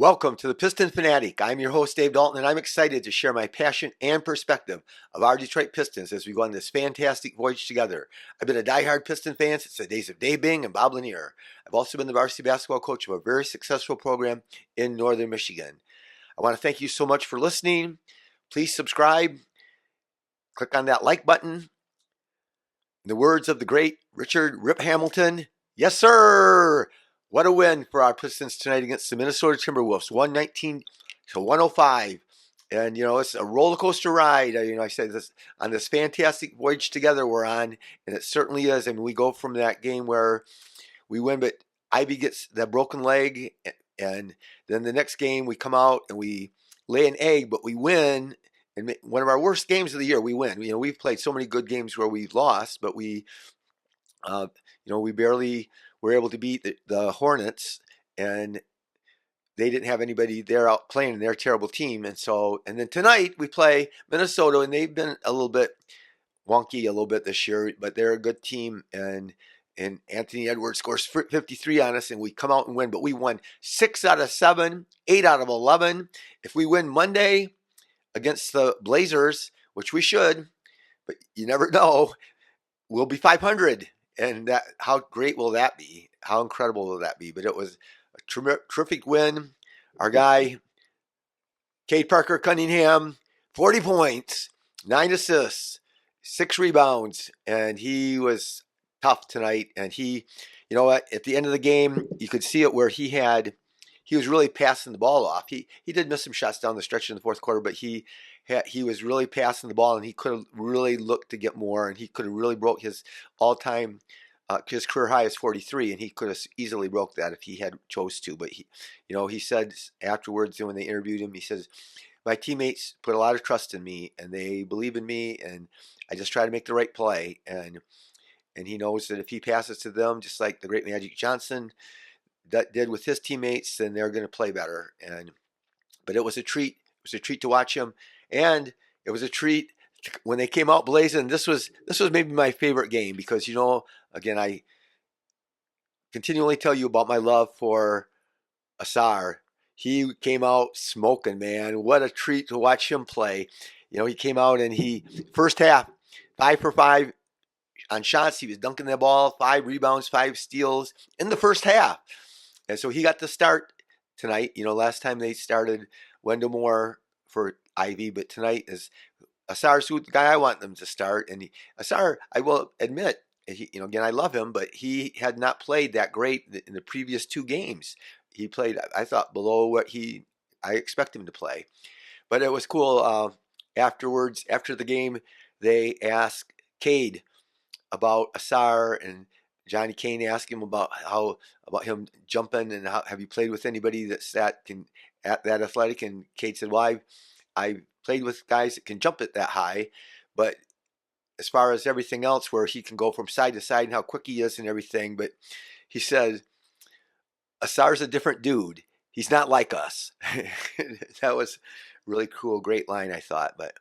Welcome to the Piston Fanatic. I'm your host, Dave Dalton, and I'm excited to share my passion and perspective of our Detroit Pistons as we go on this fantastic voyage together. I've been a diehard Piston fan since the days of Dave Bing and Bob Lanier. I've also been the varsity basketball coach of a very successful program in northern Michigan. I want to thank you so much for listening. Please subscribe. Click on that like button. In the words of the great Richard Rip Hamilton, yes, sir! What a win for our Pistons tonight against the Minnesota Timberwolves, 119-105. And, it's a roller coaster ride. I said this on this fantastic voyage together we're on, and it certainly is. I mean, we go from that game where we win, but Ivy gets that broken leg, and then the next game we come out and we lay an egg, but we win. And one of our worst games of the year, we win. We've played so many good games where we've lost, but we barely were able to beat the Hornets, and they didn't have anybody there out playing their terrible team. And then tonight we play Minnesota, and they've been a little bit wonky a little bit this year, but they're a good team. And Anthony Edwards scores 53 on us, and we come out and win. But we won 6 out of 7, 8 out of 11. If we win Monday against the Blazers, which we should, but you never know, we'll be 500. And how great will that be? How incredible will that be? But it was a terrific win. Our guy, Cade Cunningham, 40 points, 9 assists, 6 rebounds, and he was tough tonight. And he, at the end of the game, you could see it where he was really passing the ball off. He did miss some shots down the stretch in the fourth quarter, but he was really passing the ball, and he could have really looked to get more, and he could have really broke his all-time, his career high is 43, and he could have easily broke that if he had chose to. But he said afterwards when they interviewed him, he says, "My teammates put a lot of trust in me, and they believe in me, and I just try to make the right play." And he knows that if he passes to them, just like the great Magic Johnson that did with his teammates, then they're going to play better. But it was a treat. It was a treat to watch him, and it was a treat when they came out blazing. This was maybe my favorite game because again, I continually tell you about my love for Ausar. He came out smoking, man. What a treat to watch him play. He came out and first half 5 for 5 on shots. He was dunking the ball, 5 rebounds, 5 steals in the first half. And so he got to start tonight. Last time they started Wendell Moore for Ivy, but tonight is Ausar's the guy I want them to start. And Ausar, I will admit, again, I love him, but he had not played that great in the previous 2 games. He played, I thought, below what I expect him to play. But it was cool. Afterwards, after the game, they asked Cade about Ausar, and Johnny Kane asked him about him jumping and have you played with anybody that's that athletic? And Cade said, "Well, I played with guys that can jump it that high, but as far as everything else, where he can go from side to side and how quick he is and everything." But he said, "Asar's a different dude. He's not like us." That was really cool, great line, I thought. But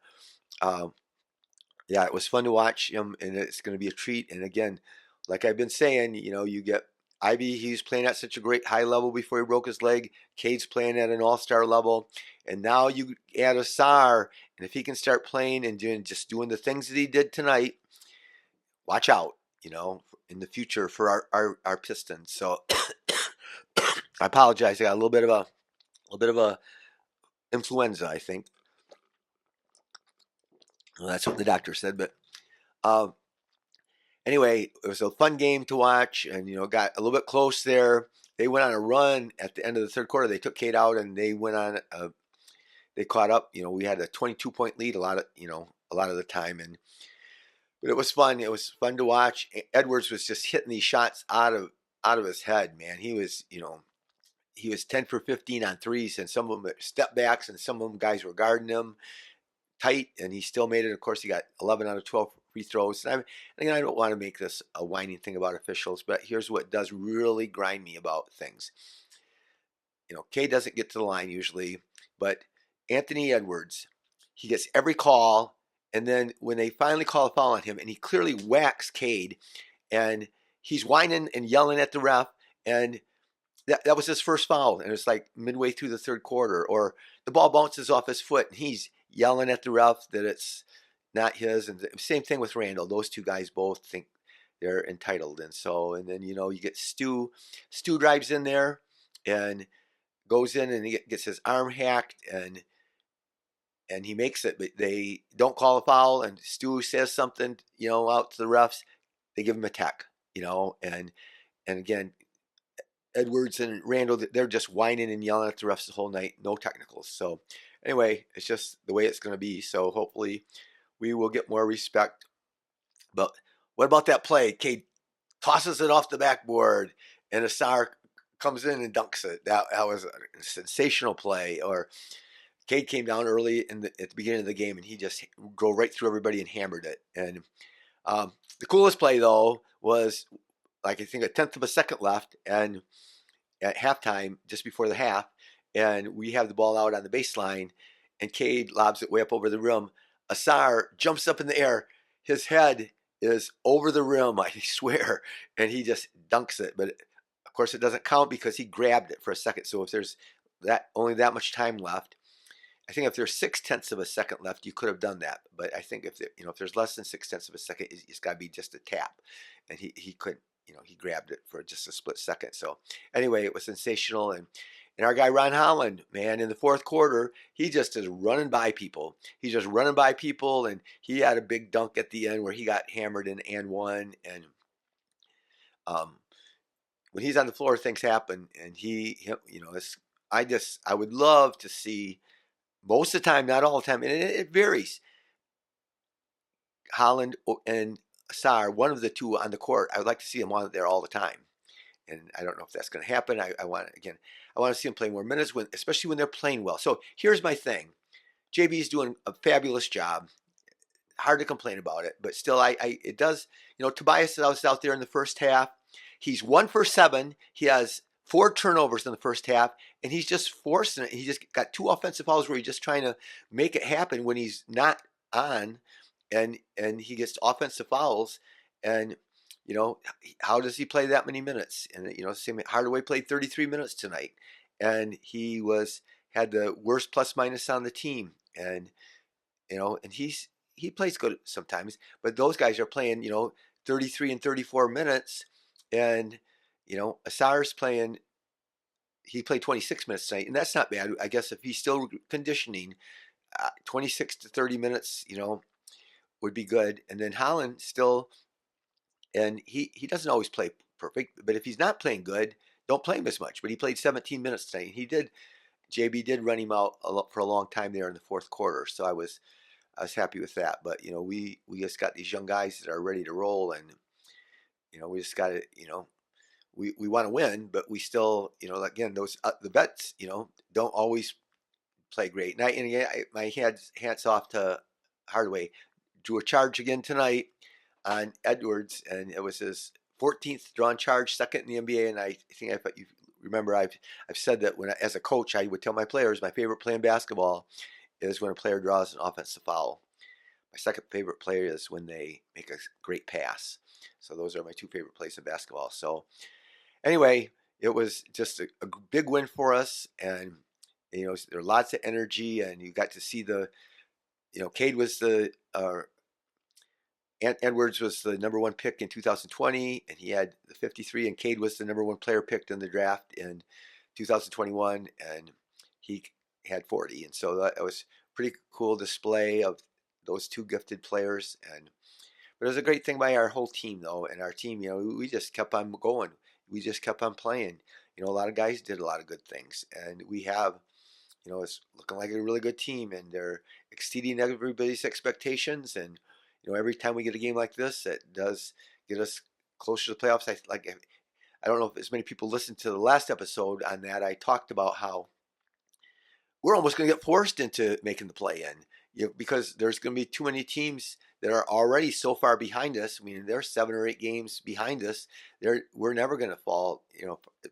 yeah, it was fun to watch him, and it's going to be a treat. And again, like I've been saying, you get Ivy, he's playing at such a great high level before he broke his leg. Cade's playing at an all-star level. And now you add Ausar, and if he can start playing and doing the things that he did tonight, watch out, in the future for our Pistons. So I apologize. I got a little bit of a influenza, I think. Well, that's what the doctor said. But anyway, it was a fun game to watch, and got a little bit close there. They went on a run at the end of the third quarter. They took Cade out, and they went on. They caught up. We had a 22-point lead a lot of the time, but it was fun. It was fun to watch. Edwards was just hitting these shots out of his head, man. He was 10 for 15 on threes, and some of them step backs, and some of them guys were guarding him tight, and he still made it. Of course, he got 11 out of 12 free throws. And I don't want to make this a whining thing about officials, but here's what does really grind me about things. Kay doesn't get to the line usually, but Anthony Edwards, he gets every call, and then when they finally call a foul on him, and he clearly whacks Cade, and he's whining and yelling at the ref, and that was his first foul, and it's like midway through the third quarter, or the ball bounces off his foot, and he's yelling at the ref that it's not his. And the same thing with Randall. Those two guys both think they're entitled, and so, and then you get Stu. Stu drives in there and goes in, and he gets his arm hacked, and he makes it, but they don't call a foul, and Stu says something, out to the refs. They give him a tech, and again, Edwards and Randall, they're just whining and yelling at the refs the whole night. No technicals. So anyway, it's just the way it's going to be. So hopefully we will get more respect. But what about that play? Cade tosses it off the backboard, and Ausar comes in and dunks it. That was a sensational play. Or Cade came down early at the beginning of the game, and he just drove right through everybody and hammered it. And the coolest play, though, was like I think a tenth of a second left, and at halftime, just before the half, and we have the ball out on the baseline, and Cade lobs it way up over the rim. Ausar jumps up in the air. His head is over the rim, I swear, and he just dunks it. But of course, it doesn't count because he grabbed it for a second. So if there's only that much time left, I think if there's 6/10 of a second left, you could have done that. But I think if there's less than 6/10 of a second, it's got to be just a tap, and he couldn't. He grabbed it for just a split second. So anyway, it was sensational, and our guy Ron Holland, man, in the fourth quarter, he just is running by people. He's just running by people, and he had a big dunk at the end where he got hammered in and one. And um, when he's on the floor, things happen, and I would love to see most of the time, not all the time, and it varies. Holland and Ausar, one of the two on the court, I would like to see him on there all the time. And I don't know if that's going to happen. I want to see him play more minutes, especially when they're playing well. So here's my thing: JB is doing a fabulous job. Hard to complain about it, but still, it does. Tobias was out there in the first half. He's 1 for 7. He has 4 turnovers in the first half, and he's just forcing it. He just got 2 offensive fouls where he's just trying to make it happen when he's not on, and he gets offensive fouls. And how does he play that many minutes? And same Hardaway played 33 minutes tonight, and he had the worst plus minus on the team. And and he plays good sometimes, but those guys are playing 33 and 34 minutes, and Asar's playing. He played 26 minutes tonight, and that's not bad. I guess if he's still conditioning, 26 to 30 minutes, would be good. And then Holland still, and he doesn't always play perfect, but if he's not playing good, don't play him as much. But he played 17 minutes tonight. JB did run him out for a long time there in the fourth quarter, so I was happy with that. But we just got these young guys that are ready to roll, and we just got to we want to win, but we still again those the vets don't always play great. And again, my hats off to Hardaway. Drew a charge again tonight on Edwards, and it was his 14th drawn charge, second in the NBA. And I think you remember I've said that as a coach, I would tell my players my favorite play in basketball is when a player draws an offensive foul. My second favorite play is when they make a great pass. So those are my two favorite plays in basketball. So anyway, it was just a big win for us, and there are lots of energy, and you got to see Cade was Edwards was the number one pick in 2020, and he had the 53, and Cade was the number one player picked in the draft in 2021, and he had 40. And so that was a pretty cool display of those two gifted players. But it was a great thing by our whole team, though, and our team, we just kept on going. We just kept on playing. A lot of guys did a lot of good things, and we have, it's looking like a really good team, and they're exceeding everybody's expectations. And every time we get a game like this, it does get us closer to the playoffs. I don't know if as many people listened to the last episode on that. I talked about how we're almost going to get forced into making the play-in, because there's going to be too many teams that are already so far behind us. I mean, they're 7 or 8 games behind us. We're never going to fall,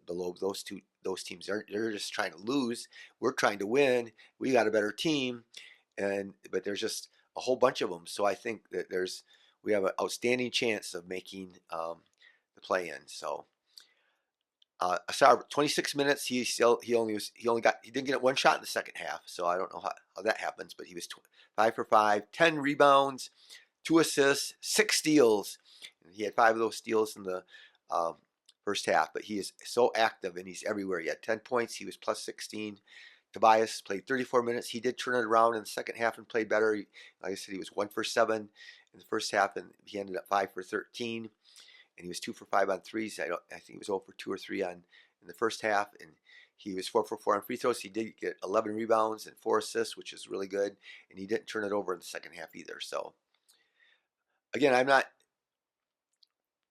below those teams. They're just trying to lose. We're trying to win. We got a better team, but there's just a whole bunch of them. So I think that we have an outstanding chance of making the play-in. So Ausar, 26 minutes. He didn't get one shot in the second half, so I don't know how that happens. But he was 5 for 5, 10 rebounds, 2 assists, 6 steals. He had 5 of those steals in the um, first half. But he is so active and he's everywhere. He had 10 points. He was plus 16. Tobias played 34 minutes. He did turn it around in the second half and played better. Like I said, he was 1 for 7 in the first half, and he ended up 5 for 13. And he was 2 for 5 on threes. I think he was 0 for 2 or 3 in the first half, and he was 4 for 4 on free throws. He did get 11 rebounds and 4 assists, which is really good, and he didn't turn it over in the second half either. So again, I'm not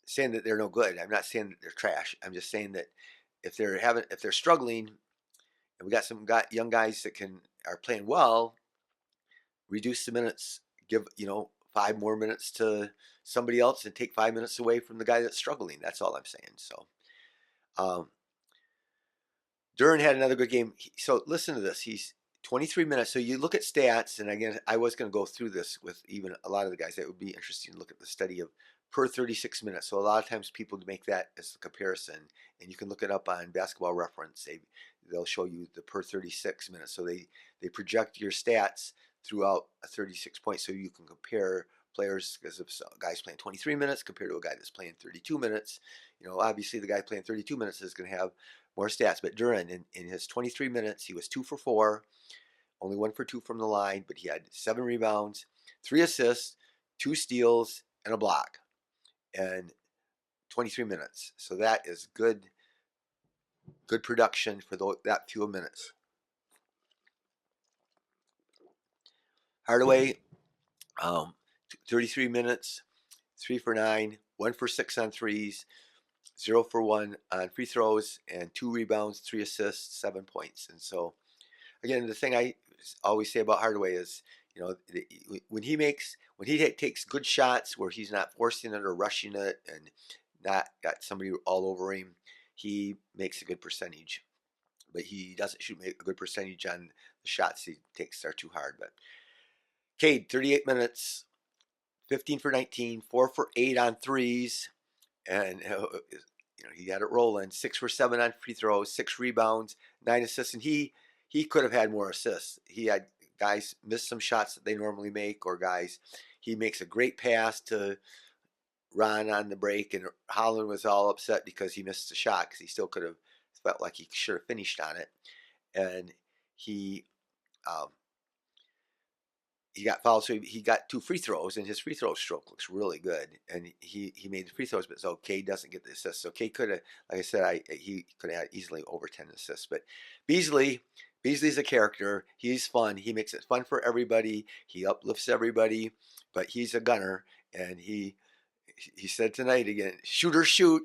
saying that they're no good. I'm not saying that they're trash. I'm just saying that if they're struggling, and we got some young guys that are playing well, reduce the minutes, give 5 more minutes to somebody else, and take 5 minutes away from the guy that's struggling. That's all I'm saying. So, Duren had another good game. So listen to this. He's 23 minutes. So you look at stats, and again, I was going to go through this with even a lot of the guys. That would be interesting to look at the study of per 36 minutes. So a lot of times people make that as a comparison, and you can look it up on Basketball Reference. They'll show you the per 36 minutes. So they project your stats throughout a 36 points, so you can compare players, because if a guy's playing 23 minutes compared to a guy that's playing 32 minutes, obviously the guy playing 32 minutes is going to have more stats. But Duren, in his 23 minutes, he was 2 for 4, only 1 for 2 from the line, but he had 7 rebounds, 3 assists, 2 steals, and a block, and 23 minutes. So that is good production for that few minutes. Hardaway, 33 minutes, 3 for 9, 1 for 6 on threes, 0 for 1 on free throws, and 2 rebounds, 3 assists, 7 points. And so, again, the thing I always say about Hardaway is, when he takes good shots where he's not forcing it or rushing it and not got somebody all over him, he makes a good percentage. But he doesn't shoot a good percentage on the shots he takes are too hard. But Cade, 38 minutes, 15 for 19, 4 for 8 on threes, and he got it rolling. 6 for 7 on free throws, 6 rebounds, 9 assists, and he could have had more assists. He had guys miss some shots that they normally make, or he makes a great pass to Ron on the break, and Holland was all upset because he missed the shot, because he still could have felt like he should have finished on it, and he got fouled, so he got 2 free throws, and his free throw stroke looks really good, and he made the free throws, but so Cade doesn't get the assist. So Cade could have, like I said, he could have had easily over 10 assists. But Beasley's a character. He's fun. He makes it fun for everybody. He uplifts everybody, but he's a gunner, and he said tonight again, shoot or shoot.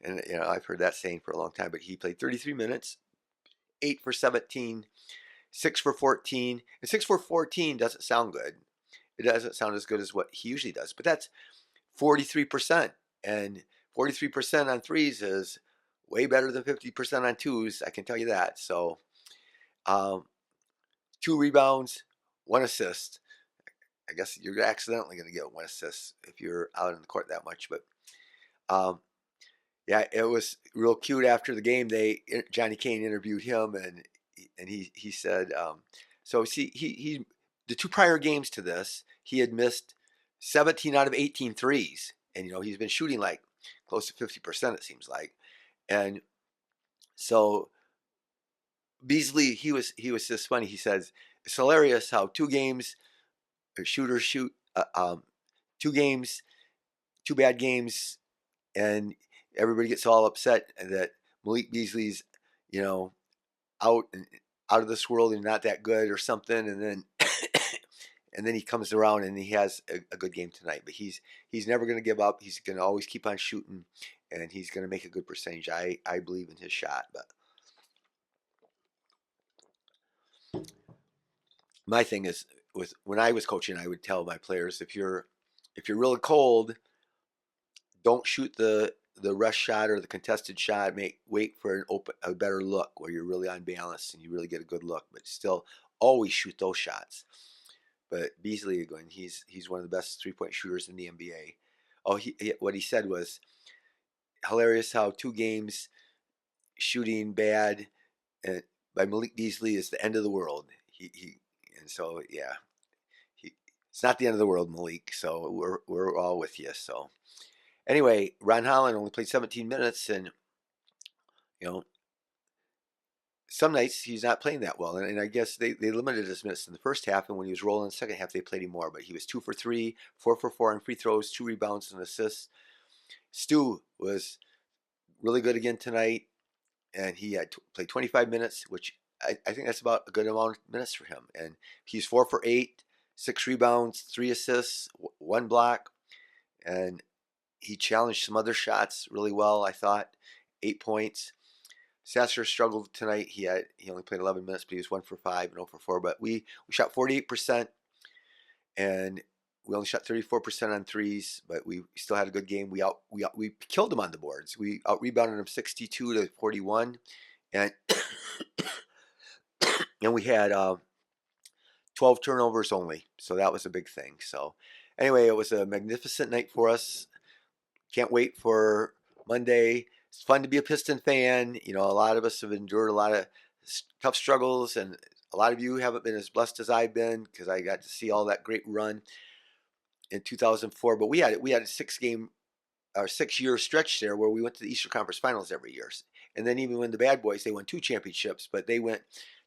And I've heard that saying for a long time. But he played 33 minutes, 8 for 17. 6 for 14. And 6 for 14 doesn't sound good. It doesn't sound as good as what he usually does. But that's 43%. And 43% on threes is way better than 50% on twos. I can tell you that. So 2 rebounds, 1 assist. I guess you're accidentally going to get 1 assist if you're out in the court that much. But yeah, it was real cute after the game. Johnny Kane interviewed him, and he said, so see, he the 2 prior games to this, he had missed 17 out of 18 threes, and he's been shooting like close to 50%, it seems like. And so Beasley, he was just funny. He says it's hilarious how 2 games shooters shoot 2 games, 2 bad games, and everybody gets all upset that Malik Beasley's out of this world and not that good or something, and then and then he comes around and he has a good game tonight. But he's never going to give up. He's going to always keep on shooting, and he's going to make a good percentage. I believe in his shot. But my thing is, when I was coaching, I would tell my players, if you're really cold, don't shoot the rush shot or the contested shot. Wait for a better look where you're really on balance and you really get a good look. But still, always shoot those shots. But Beasley, again, he's one of the best 3-point shooters in the NBA. Oh, what he said was hilarious. How 2 games shooting bad and by Malik Beasley is the end of the world. He and so yeah, he, it's not the end of the world, Malik. So we're all with you. So anyway, Ron Holland only played 17 minutes, and you know some nights he's not playing that well. And I guess they limited his minutes in the first half, and when he was rolling in the second half, they played him more. But he was 2 for 3, 4 for 4 on free throws, 2 rebounds and assists. Stu was really good again tonight, and he had played 25 minutes, which I think that's about a good amount of minutes for him. And he's 4 for 8, 6 rebounds, 3 assists, 1 block, and he challenged some other shots really well. I thought 8 points. Sasser struggled tonight. He only played 11 minutes, but he was 1 for 5 and 0 for 4. But we shot 48%, and we only shot 34% on threes, but we still had a good game. We killed them on the boards. We out rebounded them 62-41, and and we had 12 turnovers only. So that was a big thing. So anyway, it was a magnificent night for us. Can't wait for Monday. It's fun to be a Piston fan. You know, a lot of us have endured a lot of tough struggles, and a lot of you haven't been as blessed as I've been because I got to see all that great run in 2004. But we had a 6-year stretch there where we went to the Eastern Conference Finals every year. And then even when the Bad Boys, they won 2 championships, but they went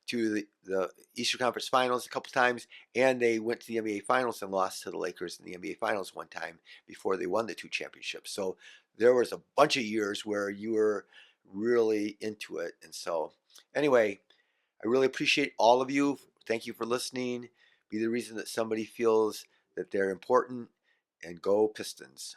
to the Eastern Conference Finals a couple times, and they went to the NBA Finals and lost to the Lakers in the NBA Finals one time before they won the 2 championships. So there was a bunch of years where you were really into it. And so anyway, I really appreciate all of you. Thank you for listening. Be the reason that somebody feels that they're important, and go Pistons.